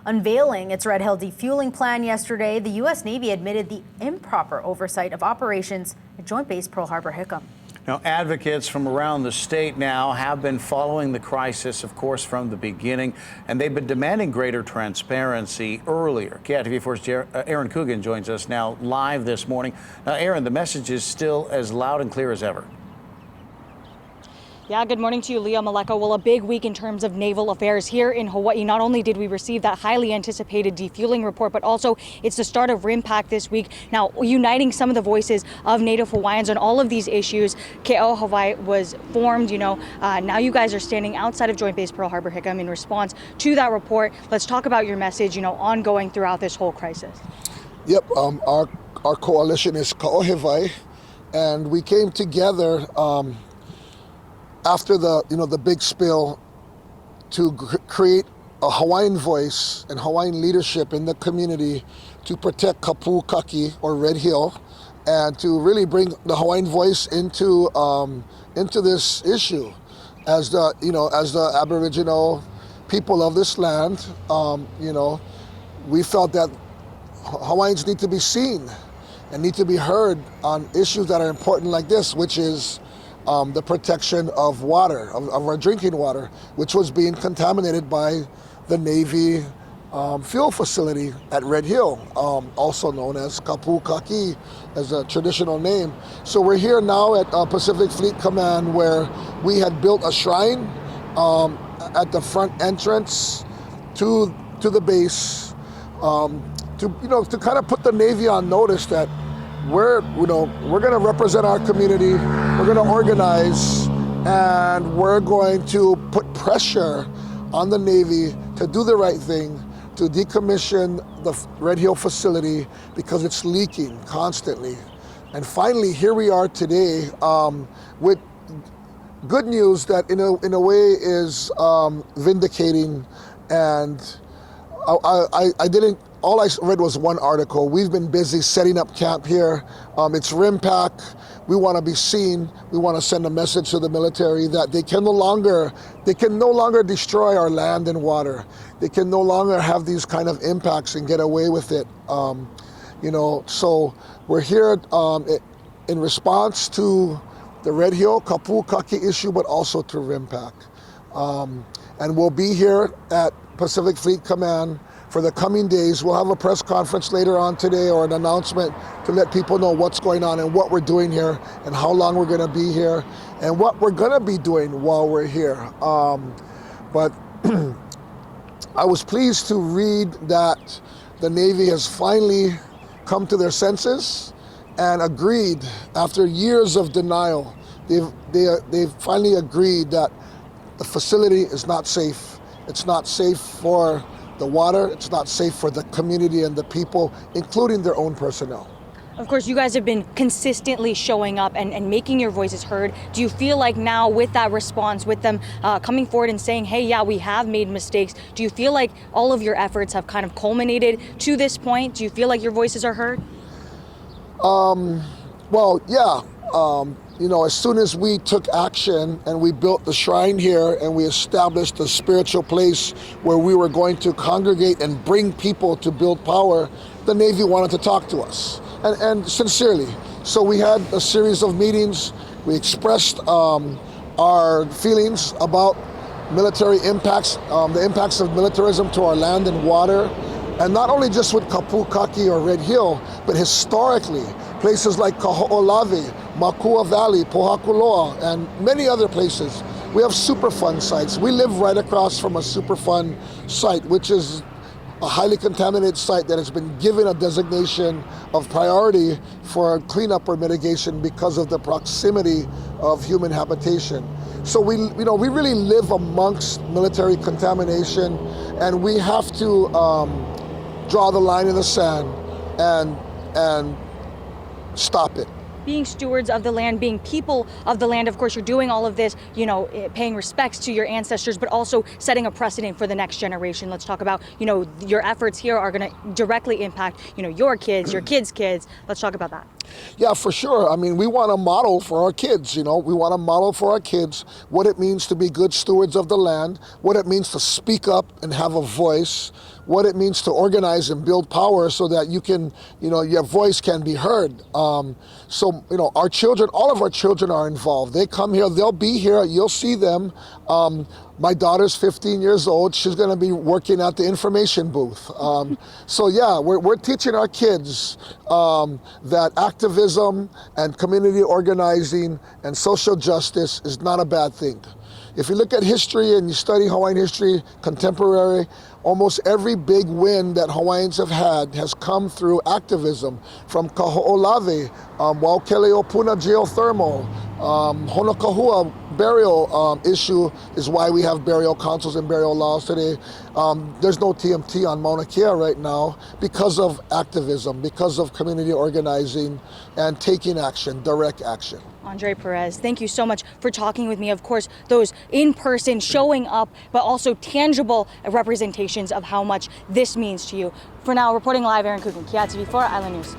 Unveiling its Red Hill defueling plan yesterday, the U.S. Navy admitted the improper oversight of operations at Joint Base Pearl Harbor-Hickam. Now, advocates from around the state now have been following the crisis, of course, from the beginning, and they've been demanding greater transparency earlier. KITV4's Aaron Coogan joins us now live this morning. Now, Aaron, the message is still as loud and clear as ever. Yeah, good morning to you, Leah Maleko. Well, a big week in terms of naval affairs here in Hawaii. Not only did we receive that highly anticipated defueling report, but also it's the start of RIMPAC this week. Now, uniting some of the voices of Native Hawaiians on all of these issues. Kaohewai was formed, now you guys are standing outside of Joint Base Pearl Harbor-Hickam in response to that report. Let's talk about your message, ongoing throughout this whole crisis. Yep, our coalition is Kaohewai, and we came together after the big spill to create a Hawaiian voice and Hawaiian leadership in the community to protect Kapu'ukaki or Red Hill, and to really bring the Hawaiian voice into this issue as the Aboriginal people of this land. We felt that Hawaiians need to be seen and need to be heard on issues that are important like this, which is the protection of water, of our drinking water, which was being contaminated by the Navy fuel facility at Red Hill, also known as Kapu'ukaki as a traditional name. So we're here now at Pacific Fleet Command, where we had built a shrine at the front entrance to the base to kind of put the Navy on notice that we're going to represent our community, we're going to organize, and we're going to put pressure on the Navy to do the right thing, to decommission the Red Hill facility because it's leaking constantly. And finally, here we are today with good news that in a way is vindicating. And all I read was one article. We've been busy setting up camp here. It's RIMPAC. We want to be seen. We want to send a message to the military that they can no longer destroy our land and water. They can no longer have these kind of impacts and get away with it. So we're here in response to the Red Hill Kapu'ukaki issue, but also to RIMPAC. And we'll be here at Pacific Fleet Command for the coming days. We'll have a press conference later on today, or an announcement to let people know what's going on and what we're doing here and how long we're going to be here and what we're going to be doing while we're here. But I was pleased to read that the Navy has finally come to their senses and agreed, after years of denial, they've finally agreed that the facility is not safe. It's not safe for the water, it's not safe for the community and the people, including their own personnel. Of course, you guys have been consistently showing up and making your voices heard. Do you feel like now, with that response, with them coming forward and saying, hey, yeah, we have made mistakes, do you feel like all of your efforts have kind of culminated to this point? Do you feel like your voices are heard? Well, yeah. As soon as we took action and we built the shrine here and we established a spiritual place where we were going to congregate and bring people to build power, the Navy wanted to talk to us, and sincerely. So we had a series of meetings. We expressed our feelings about military impacts, the impacts of militarism to our land and water, and not only just with Kapu'ukaki or Red Hill, but historically, places like Kaho'olawe, Makua Valley, Pohakuloa, and many other places. We have Superfund sites. We live right across from a Superfund site, which is a highly contaminated site that has been given a designation of priority for cleanup or mitigation because of the proximity of human habitation. So we really live amongst military contamination, and we have to draw the line in the sand and stop it. Being stewards of the land, being people of the land, of course, you're doing all of this, paying respects to your ancestors, but also setting a precedent for the next generation. Let's talk about, your efforts here are going to directly impact, your kids' kids. Let's talk about that. Yeah, for sure. I mean, we want to model for our kids, we want to model for our kids what it means to be good stewards of the land, what it means to speak up and have a voice, what it means to organize and build power so that you can, your voice can be heard. Our children, all of our children are involved. They come here, they'll be here, you'll see them. My daughter's 15 years old. She's going to be working at the information booth. We're teaching our kids that activism and community organizing and social justice is not a bad thing. If you look at history and you study Hawaiian history, contemporary, almost every big win that Hawaiians have had has come through activism. From Kaho'olawe, Waukeleo-Puna geothermal, Honokahua burial issue is why we have burial councils and burial laws today. There's no TMT on Mauna Kea right now because of activism, because of community organizing and taking action, direct action. Andre Perez, thank you so much for talking with me. Of course, those in person showing up, but also tangible representations of how much this means to you. For now, reporting live, Aaron Coogan, KITV4 Island News.